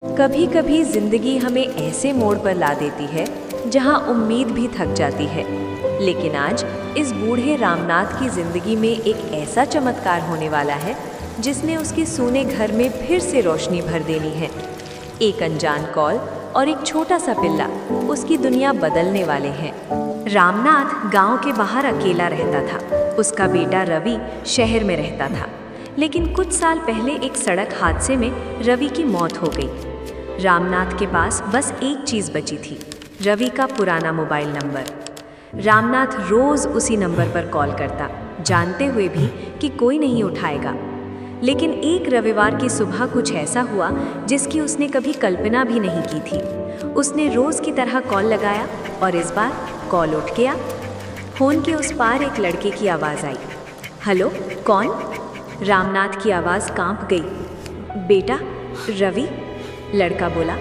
कभी कभी जिंदगी हमें ऐसे मोड़ पर ला देती है जहां उम्मीद भी थक जाती है। लेकिन आज इस बूढ़े रामनाथ की जिंदगी में एक ऐसा चमत्कार होने वाला है जिसने उसके सूने घर में फिर से रोशनी भर देनी है। एक अनजान कॉल और एक छोटा सा पिल्ला उसकी दुनिया बदलने वाले हैं। रामनाथ गांव के बाहर अकेला रहता था। उसका बेटा रवि शहर में रहता था। लेकिन कुछ साल पहले एक सड़क हादसे में रवि की मौत हो गई। रामनाथ के पास बस एक चीज़ बची थी, रवि का पुराना मोबाइल नंबर। रामनाथ रोज़ उसी नंबर पर कॉल करता, जानते हुए भी कि कोई नहीं उठाएगा। लेकिन एक रविवार की सुबह कुछ ऐसा हुआ जिसकी उसने कभी कल्पना भी नहीं की थी। उसने रोज़ की तरह कॉल लगाया और इस बार कॉल उठ गया। फ़ोन के उस पार एक लड़के की आवाज़ आई। हेलो, कौन? रामनाथ की आवाज़ कांप गई। बेटा, रवि? लड़का बोला।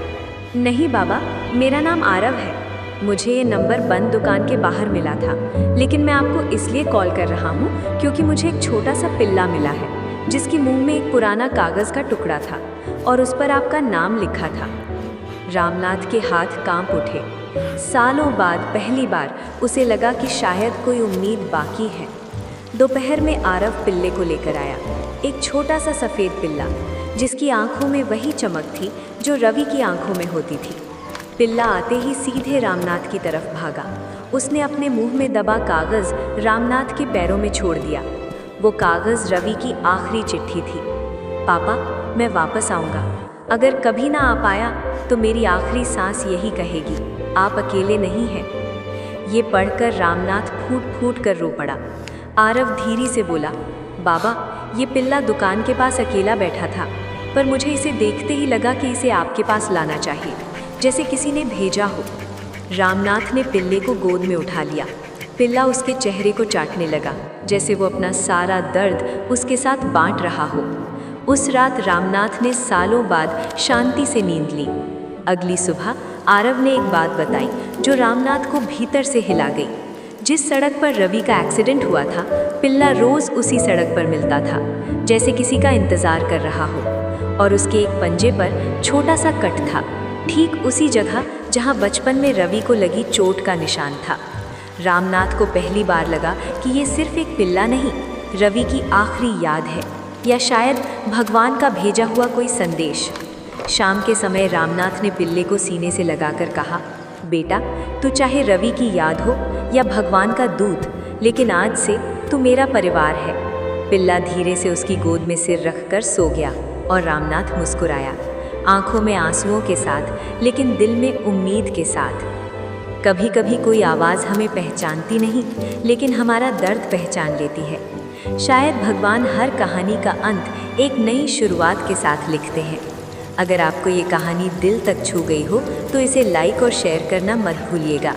नहीं बाबा, मेरा नाम आरव है। मुझे ये नंबर बंद दुकान के बाहर मिला था, लेकिन मैं आपको इसलिए कॉल कर रहा हूँ क्योंकि मुझे एक छोटा सा पिल्ला मिला है जिसके मुंह में एक पुराना कागज़ का टुकड़ा था और उस पर आपका नाम लिखा था। रामनाथ के हाथ कांप उठे। सालों बाद पहली बार उसे लगा कि शायद कोई उम्मीद बाकी है। दोपहर में आरव पिल्ले को लेकर आया, एक छोटा सा सफ़ेद पिल्ला जिसकी आंखों में वही चमक थी जो रवि की आंखों में होती थी। पिल्ला आते ही सीधे रामनाथ की तरफ भागा। उसने अपने मुंह में दबा कागज़ रामनाथ के पैरों में छोड़ दिया। वो कागज़ रवि की आखिरी चिट्ठी थी। पापा, मैं वापस आऊँगा। अगर कभी ना आ पाया तो मेरी आखिरी सांस यही कहेगी, आप अकेले नहीं हैं। ये पढ़कर रामनाथ फूट फूट कर रो पड़ा। आरव धीरे से बोला, बाबा, ये पिल्ला दुकान के पास अकेला बैठा था, पर मुझे इसे देखते ही लगा कि इसे आपके पास लाना चाहिए, जैसे किसी ने भेजा हो। रामनाथ ने पिल्ले को गोद में उठा लिया। पिल्ला उसके चेहरे को चाटने लगा, जैसे वो अपना सारा दर्द उसके साथ बांट रहा हो। उस रात रामनाथ ने सालों बाद शांति से नींद ली। अगली सुबह आरव ने एक बात बताई जो रामनाथ को भीतर से हिला गई। जिस सड़क पर रवि का एक्सीडेंट हुआ था, पिल्ला रोज़ उसी सड़क पर मिलता था, जैसे किसी का इंतज़ार कर रहा हो। और उसके एक पंजे पर छोटा सा कट था, ठीक उसी जगह जहां बचपन में रवि को लगी चोट का निशान था। रामनाथ को पहली बार लगा कि ये सिर्फ एक पिल्ला नहीं, रवि की आखिरी याद है, या शायद भगवान का भेजा हुआ कोई संदेश। शाम के समय रामनाथ ने पिल्ले को सीने से लगाकर कहा, बेटा, तू चाहे रवि की याद हो या भगवान का दूत, लेकिन आज से तू मेरा परिवार है। पिल्ला धीरे से उसकी गोद में सिर रखकर सो गया और रामनाथ मुस्कुराया, आंखों में आंसुओं के साथ, लेकिन दिल में उम्मीद के साथ। कभी कभी कोई आवाज़ हमें पहचानती नहीं, लेकिन हमारा दर्द पहचान लेती है। शायद भगवान हर कहानी का अंत एक नई शुरुआत के साथ लिखते हैं। अगर आपको ये कहानी दिल तक छू गई हो तो इसे लाइक और शेयर करना मत भूलिएगा।